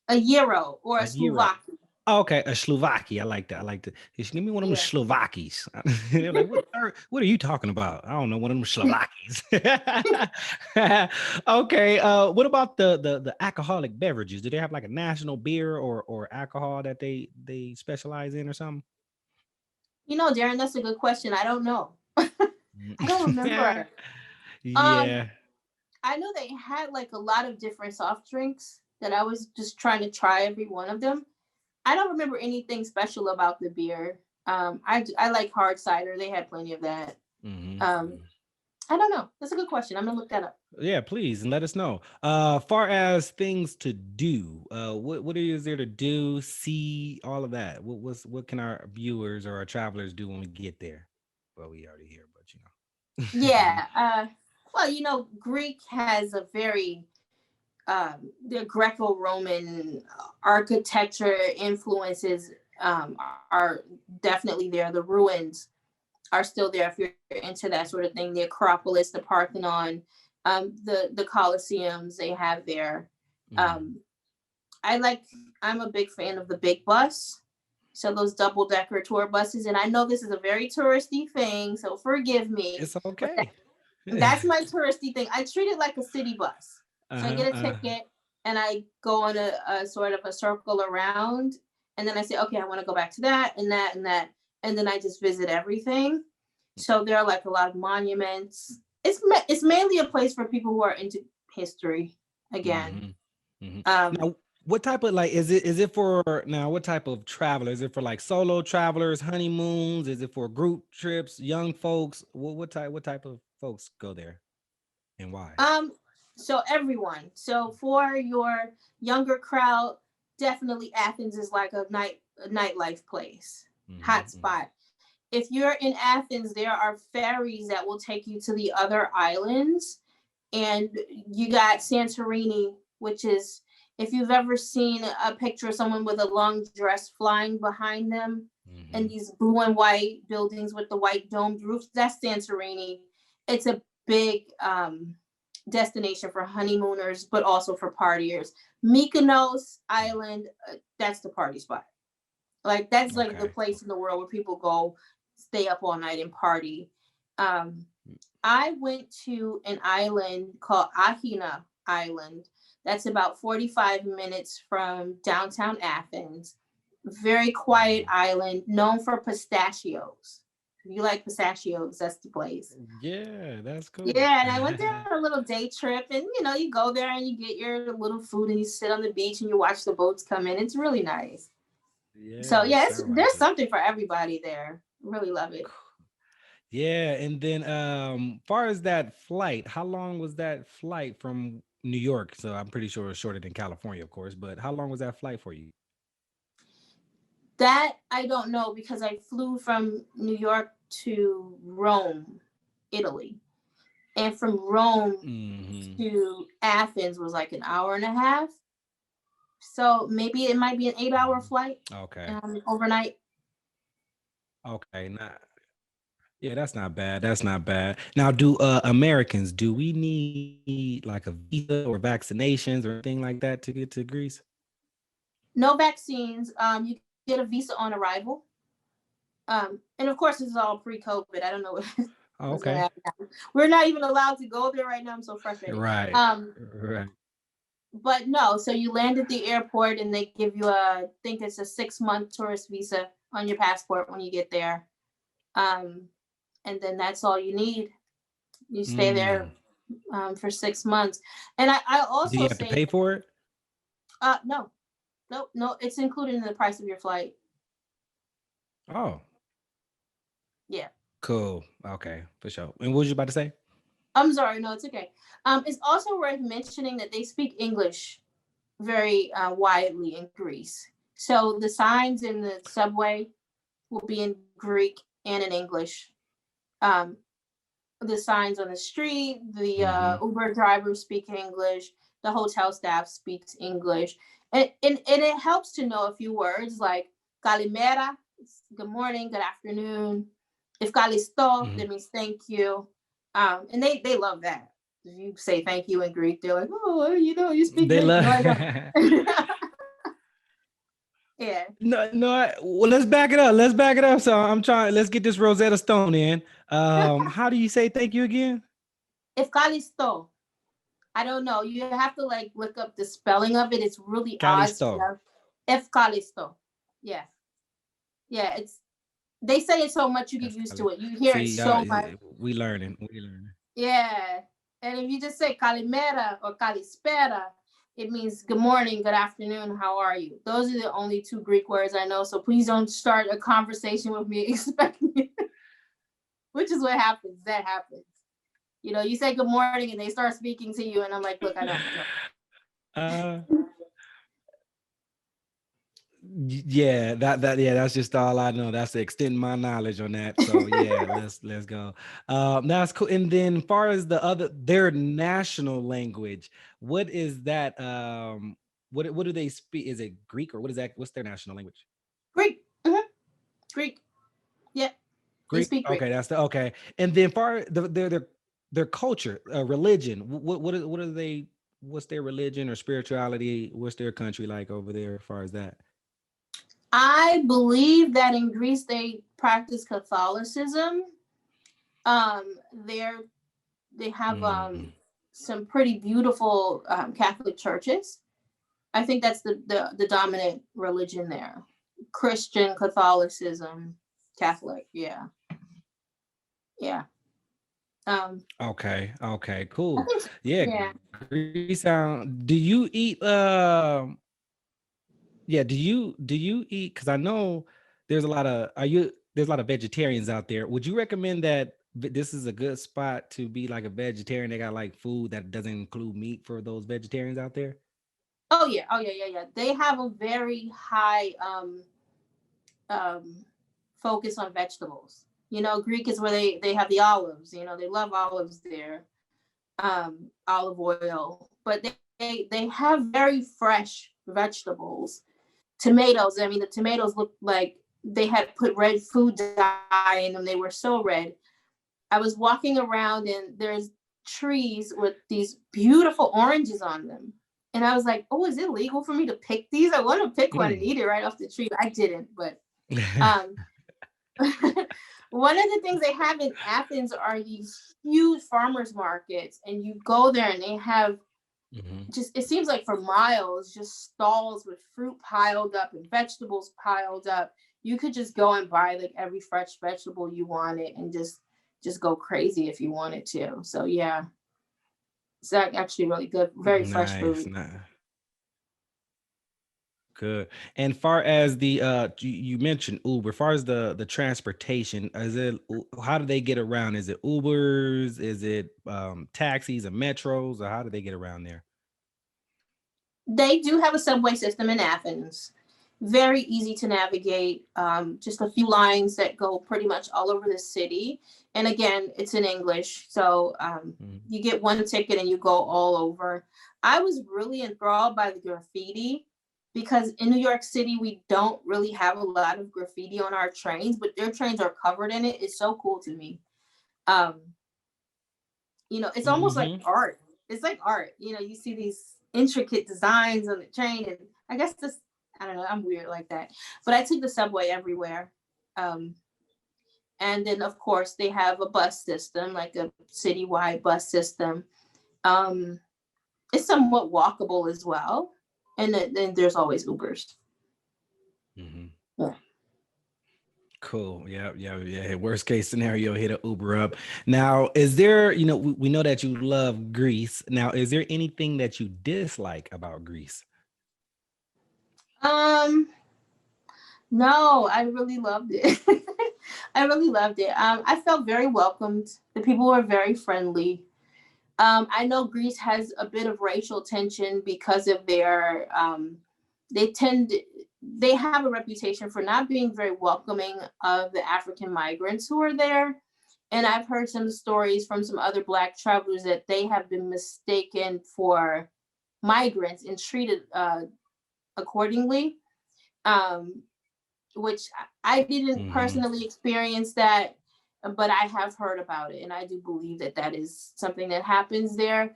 a gyro or a A gyro. Slovaki. Oh, okay, a Slovaki. I like that. I like that. Just give me one of them Yeah. Slovakis. They're like, what are you talking about? I don't know. One of them Slovakis. Okay. What about the alcoholic beverages? Do they have like a national beer or alcohol that they specialize in or something? Darren, that's a good question. I don't know. I don't Yeah. remember. Um, Yeah. I know they had like a lot of different soft drinks that I was just trying to try every one of them. I don't remember anything special about the beer. I like hard cider. They had plenty of that. Um, Hmm. I don't know. That's a good question. I'm gonna look that up. Yeah, please, and let us know. Far as things to do, what is there to do, see, all of that? What can our viewers or our travelers do when we get there? Well, we already here, but you know. Yeah. Well, Greek has a very the Greco-Roman architecture influences are definitely there. The ruins are still there if you're into that sort of thing. The Acropolis, the Parthenon, the Colosseums they have there. Mhm. Um, I'm a big fan of the big bus. So those double decker tour buses, and I know this is a very touristy thing, so forgive me, It's but okay. that's my touristy thing. I treat it like a city bus. So I Uh-huh, get a ticket, and I go on a sort of a circle around, and then I say, okay, I want to go back to that and that and that, and then I just visit everything. So there are like a lot of monuments. It's mainly a place for people who are into history again. hmm hmm. Um, Now, what type of like is it for now? What type of traveler? Is it for like solo travelers, honeymoons? Is it for group trips, young folks? What type of folks go there and why? Um, so everyone. So for your younger crowd, definitely Athens is like a nightlife place, hot Hmm. spot. If you're in Athens, there are ferries that will take you to the other islands, and you got Santorini, which is, if you've ever seen a picture of someone with a long dress flying behind them, and Hmm. these blue and white buildings with the white domed roofs, that's Santorini. It's a big destination for honeymooners, but also for partiers. Mykonos Island, that's the party spot. Like that's like the Okay. place in the world where people go stay up all night and party. Um, I went to an island called Ahina Island. That's about 45 minutes from downtown Athens. Very quiet Mhm. island, known for pistachios. If you like pistachios, that's the place. Yeah, that's cool. Yeah, and I went there on a little day trip, and you go there and you get your little food and you sit on the beach and you watch the boats come in. It's really nice. So Yeah, yeah, sound like there's it. something for everybody there. Really love it. Yeah, and then far as that flight, how long was that flight from New York, so I'm pretty sure it's shorter than California, of course. But how long was that flight for you? That I don't know because I flew from New York to Rome, Italy. And from Rome Hmm. to Athens was like an hour and a half. So maybe it might be an 8 hour flight Okay. overnight. Okay. Not. Yeah, that's not bad. That's not bad. Now, do Americans, do we need like a visa or vaccinations or anything like that to get to Greece? No vaccines. You get a visa on arrival. And of course, this is all pre-COVID. I don't know Oh, what's gonna okay. happen now. We're not even allowed to go there right now. I'm so frustrated. Right. Right. But no. So you land at the airport, and they give you I think it's a 6 month tourist visa on your passport when you get there. Um, and then that's all you need. You stay there Mm. for 6 months. And I Do you also have to say, pay for it? no, no, no, it's included in the price of your flight. Oh, Yeah. cool. Okay, for sure. And what was you about to say? I'm sorry. No, it's okay. It's also worth mentioning that they speak English very widely in Greece. So the signs in the subway will be in Greek and in English. Um, the signs on the street, the Hmm. Uber drivers speak English, the hotel staff speaks English. And it helps to know a few words like kalimera, good morning, good afternoon. If kalisto, Hmm. that means thank you. And they love that. If you say thank you in Greek, they're like, oh, you speak They Greek. love. No, I don't. Yeah. No, no. Well, let's back it up. Let's back it up. So I'm trying. Let's get this Rosetta Stone in. How do you say thank you again? If kalisto, I don't know. You have to like look up the spelling of it. It's really odd Calisto. spell. If kalisto. Yeah. Yeah. It's they say it so much you get That's used Cali. to it. You hear it See, so much. we learning. We learning. Yeah. And if you just say calimera or calispera, it means good morning, good afternoon, how are you? Those are the only two Greek words I know. So please don't start a conversation with me expecting it, which is what happens. That happens. You say good morning and they start speaking to you, and I'm like, look, I don't know. Uh, yeah, yeah, that's just all I know. That's to extend my knowledge on that. So yeah, let's go. That's cool. And then far as their national language, what is that? What do they speak? Is it Greek or what is that? What's their national language? Greek. Greek. Yeah. They Greek. speak Greek. Okay, that's the okay. And then far their culture, religion. What are they? What's their religion or spirituality? What's their country like over there? As far as that. I believe that in Greece they practice Catholicism. They're they have Mm. some pretty beautiful Catholic churches. I think that's the dominant religion there. Christian Catholicism, Catholic. Yeah, yeah. Um, Okay. Okay. I Cool. think Yeah. yeah. Grease sound. Do you eat? Yeah. Do you eat? Because I know there's a lot of. Are you? There's a lot of vegetarians out there. Would you recommend that this is a good spot to be like a vegetarian? They got like food that doesn't include meat for those vegetarians out there. Oh yeah. Oh yeah. Yeah. Yeah. They have a very high um, focus on vegetables. Greek is where they have the olives. They love olives there, olive oil, but they have very fresh vegetables. Tomatoes. I mean, the tomatoes look like they had put red food dye in them. They were so red. I was walking around and there's trees with these beautiful oranges on them. And I was like, oh, is it legal for me to pick these? I want to pick one and Mm. eat it right off the tree. I didn't, but um, one of the things they have in Athens are these huge farmers markets, and you go there and they have Mhm. just it seems like for miles just stalls with fruit piled up and vegetables piled up. You could just go and buy like every fresh vegetable you wanted and just go crazy if you wanted to. So yeah, it's actually really good, very fresh Nice. food. Nice. Good. And far as the you mentioned Uber, far as the transportation, is it how do they get around? Is it Ubers? Is it taxis and metros, or how do they get around there? They do have a subway system in Athens. Very easy to navigate. Just a few lines that go pretty much all over the city. And again, it's in English. So Mhm. you get one ticket and you go all over. I was really enthralled by the graffiti because in New York City, we don't really have a lot of graffiti on our trains, but their trains are covered in it. It's so cool to me. Um, it's almost like Mhm. art. It's like art. You see these intricate designs on the train, and I guess this, I don't know, I'm weird like that. But I take the subway everywhere. Um, and then, of course, they have a bus system, like a citywide bus system. Um, it's somewhat walkable as well. And then there's always Ubers. Mhm. Yeah. Cool. Yeah, yeah, yeah. Worst case scenario, hit a Uber up. Now, is there, we know that you love Greece. Now, is there anything that you dislike about Greece? Um, no, I really loved it. I really loved it. I felt very welcomed. The people were very friendly. I know Greece has a bit of racial tension because of they tend, they have a reputation for not being very welcoming of the African migrants who are there. And I've heard some stories from some other Black travelers that they have been mistaken for migrants and treated accordingly. Um, which I didn't Hmm. personally experience that, but I have heard about it, and I do believe that that is something that happens there.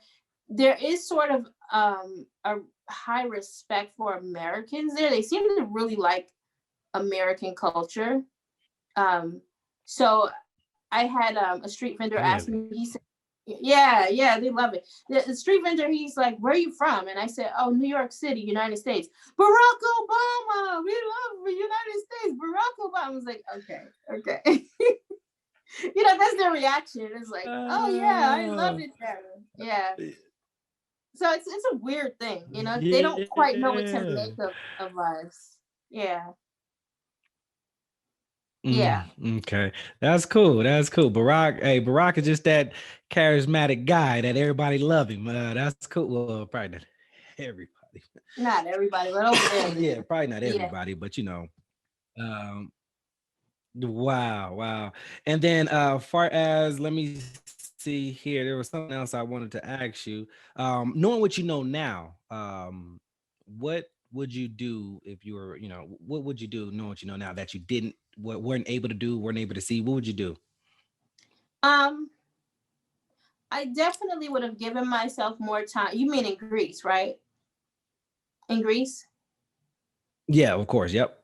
There is sort of a high respect for Americans there. They seem to really like American culture. Um, so I had a street vendor ask Really? me. He said, "Yeah, yeah, they love it." The street vendor, he's like, "Where are you from?" And I said, "Oh, New York City, United States." Barack Obama, we love the United States. Barack Obama. I was like, "Okay, okay." That's their reaction. It's like, "Oh yeah, I love Uh, it there." Yeah. So it's a weird thing. They don't quite know what to yeah. make of us. Yeah, yeah. Okay, that's cool. That's cool. Barack, hey, Barack is just that charismatic guy that everybody love him. That's cool. Well, probably not everybody. Not everybody, but over there, they Yeah, do. probably not Yeah. everybody, but um, wow, wow. And then, far as let me see here, there was something else I wanted to ask you. Knowing what you know now, what would you do if you were, what would you do knowing what you know now that you didn't, weren't able to do, weren't able to see? What would you do? Um, I definitely would have given myself more time. You mean in Greece, right? In Greece? Yeah, of course. Yep.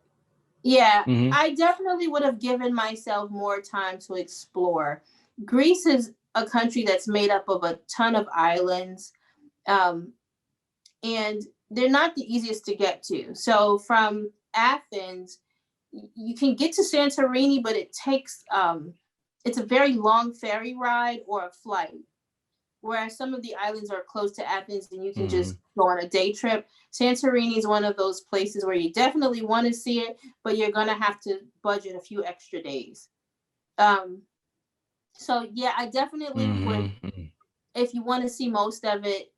Yeah, Hmm. I definitely would have given myself more time to explore. Greece is a country that's made up of a ton of islands, um, and they're not the easiest to get to. So from Athens, you can get to Santorini, but it's a very long ferry ride or a flight. Whereas some of the islands are close to Athens and you can Hmm. just go on a day trip. Santorini is one of those places where you definitely want to see it, but you're going to have to budget a few extra days. Um, so, yeah, I definitely would, Hmm. if you want to see most of it,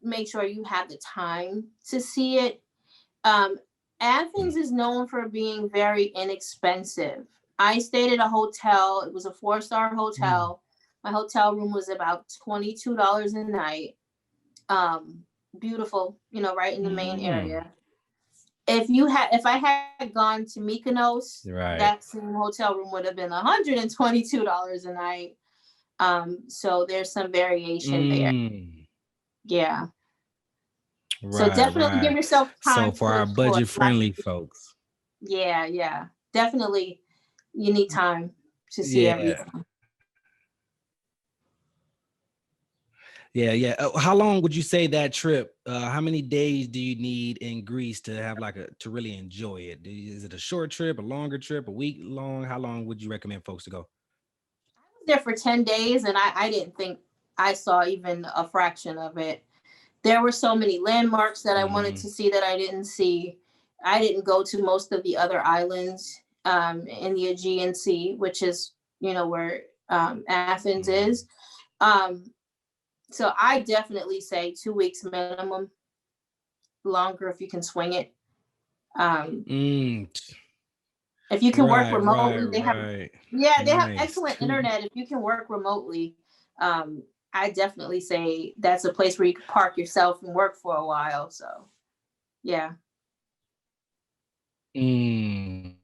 make sure you have the time to see it. Um, Athens is known for being very inexpensive. I stayed at a hotel, it was a four-star Hmm. hotel. My hotel room was about $22 a night. um Beautiful, right in the main Hmm. area. If I had gone to Mykonos, Right. that same hotel room would have been $122 a night. So there's some variation there. Mm. Yeah. So Right, definitely give right. yourself So time for to our explore. budget friendly folks, Yeah, yeah. Definitely you need time to see yeah, everything. yeah, yeah. How long would you say that trip? How many days do you need in Greece to have to really enjoy it? Is it a short trip, a longer trip, a week long? How long would you recommend folks to go? There for 10 days and I didn't think I saw even a fraction of it. There were so many landmarks that I wanted Hmm. to see that I didn't see. I didn't go to most of the other islands in the Aegean Sea, which is, where Athens is. Mm. Um, so I definitely say 2 weeks minimum, longer if you can swing it. Um, Mm. if you can work Right, right, remotely, right. they have Nice. excellent internet. If you can work remotely, um, I definitely say that's a place where you can park yourself and work for a while. So yeah. Mm.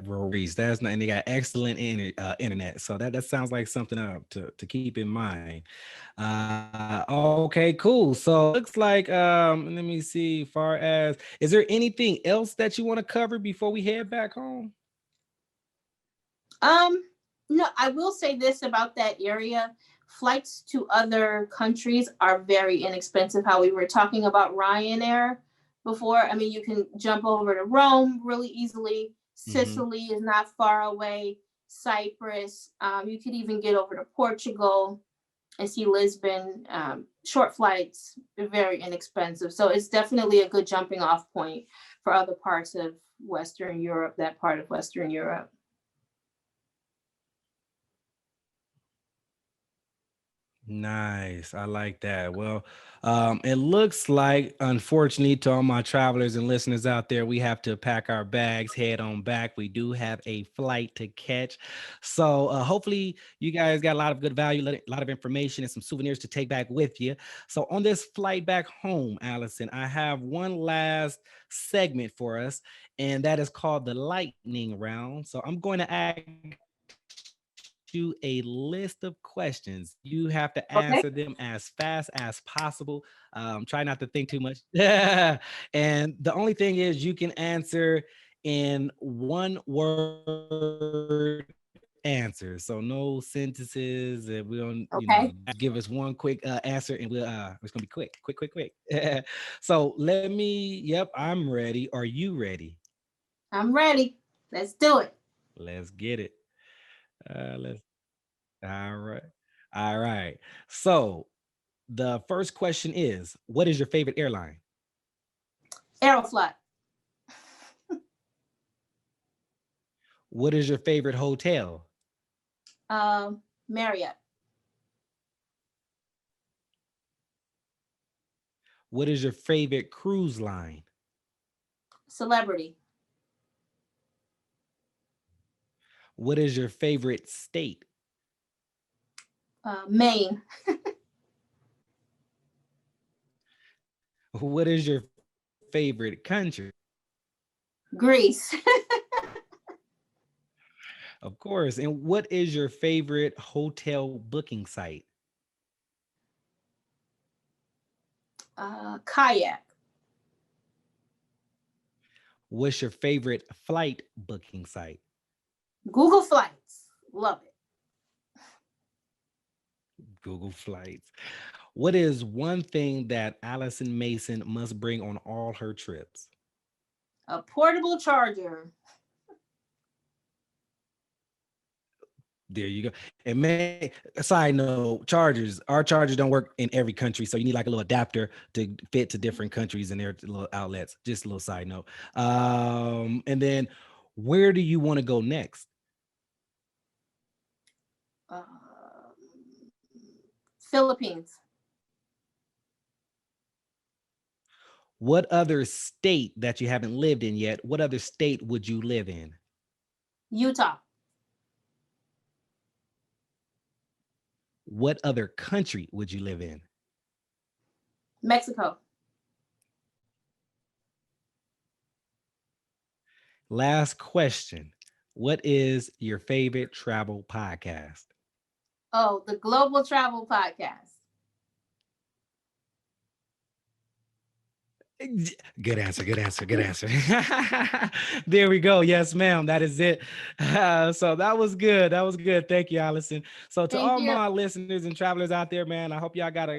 Reese, that's not, and they got excellent internet. So that sounds like something to keep in mind. Okay, cool. So looks like let me see. Far as is there anything else that you want to cover before we head back home? Um, no, I will say this about that area. Flights to other countries are very inexpensive. How we were talking about Ryanair before. I mean, you can jump over to Rome really easily. Mm-hmm. Sicily is not far away. Cyprus. You could even get over to Portugal and see Lisbon. Short flights, very inexpensive. So it's definitely a good jumping off point for other parts of Western Europe, that part of Western Europe. Nice. I like that. Well, it looks like, unfortunately, to all my travelers and listeners out there, we have to pack our bags, head on back. We do have a flight to catch. So hopefully you guys got a lot of good value, a lot of information, and some souvenirs to take back with you. So on this flight back home, Allison, I have one last segment for us, and that is called the lightning round. So I'm going to ask you a list of questions. You have to Okay. answer them as fast as possible. Try not to think too much. And the only thing is, you can answer in one word answer. So no sentences. We don't, Okay. give us one quick answer, and it's gonna be quick, quick, quick, quick. So let me. Yep, I'm ready. Are you ready? I'm ready. Let's do it. Let's get it. Let's. All right. All right. So the first question is, what is your favorite airline? Aeroflot. What is your favorite hotel? Marriott. What is your favorite cruise line? Celebrity. What is your favorite state? Maine. What is your favorite country? Greece. Of course. And what is your favorite hotel booking site? Kayak. What's your favorite flight booking site? Google Flights. Love it. Google Flights. What is one thing that Allison Mason must bring on all her trips? A portable charger. There you go. And side note, chargers, our chargers don't work in every country. So you need like a little adapter to fit to different countries and their little outlets. Just a little side note. And then where do you want to go next? Uh, Philippines. What other state that you haven't lived in yet? What other state would you live in? Utah. What other country would you live in? Mexico. Last question. What is your favorite travel podcast? Oh, the Global Travel Podcast. Good answer. Good answer. Good answer. There we go. Yes, ma'am. That is it. So that was good. That was good. Thank you, Allison. So to Thank all you. my listeners and travelers out there, man, I hope y'all got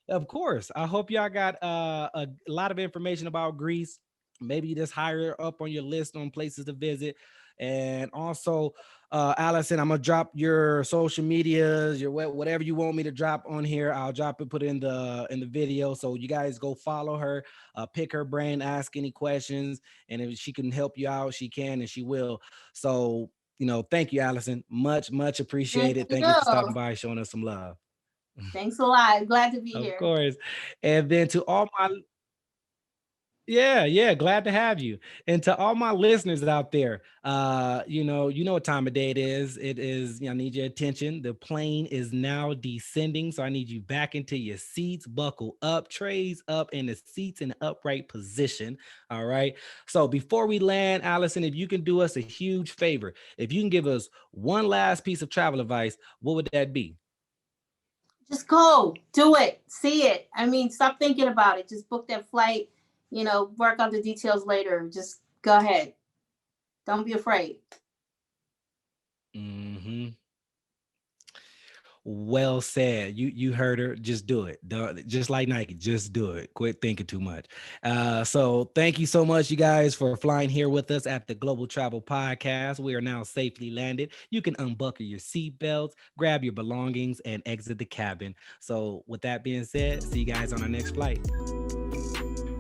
of course, I hope y'all got a lot of information about Greece. Maybe just higher up on your list on places to visit. And also, Allison, I'm gonna drop your social medias, your whatever you want me to drop on here. I'll drop it, put it in the video. So you guys go follow her, pick her brain, ask any questions, and if she can help you out, she can and she will. So thank you, Allison. Much Thank appreciated. Thank you for stopping you. by, showing us some love. Thanks a lot. Glad to be Of here. course. And then to all my yeah, glad to have you. And to all my listeners out there, you know what time of day it is. It is, I need your attention. The plane is now descending, so I need you back into your seats, buckle up, trays up, and the seats in upright position. All right. So before we land, Allison, if you can do us a huge favor, if you can give us one last piece of travel advice, what would that be? Just go, do it, see it. I mean, stop thinking about it. Just book that flight, work out the details later. Just go ahead. Don't be afraid. Hmm. Well said. You heard her. Just do it. Just like Nike. Just do it. Quit thinking too much. So thank you so much, you guys, for flying here with us at the Global Travel Podcast. We are now safely landed. You can unbuckle your seatbelts, grab your belongings, and exit the cabin. So with that being said, see you guys on our next flight.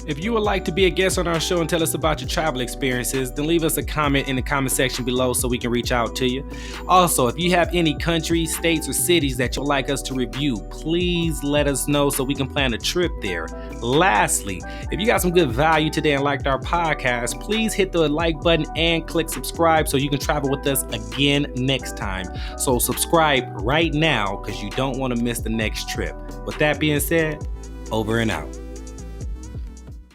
If you would like to be a guest on our show and tell us about your travel experiences, then leave us a comment in the comment section below so we can reach out to you. Also, if you have any countries, states, or cities that you'd like us to review, please let us know so we can plan a trip there. Lastly, if you got some good value today and liked our podcast, please hit the like button and click subscribe so you can travel with us again next time. So subscribe right now because you don't want to miss the next trip. With that being said, over and out.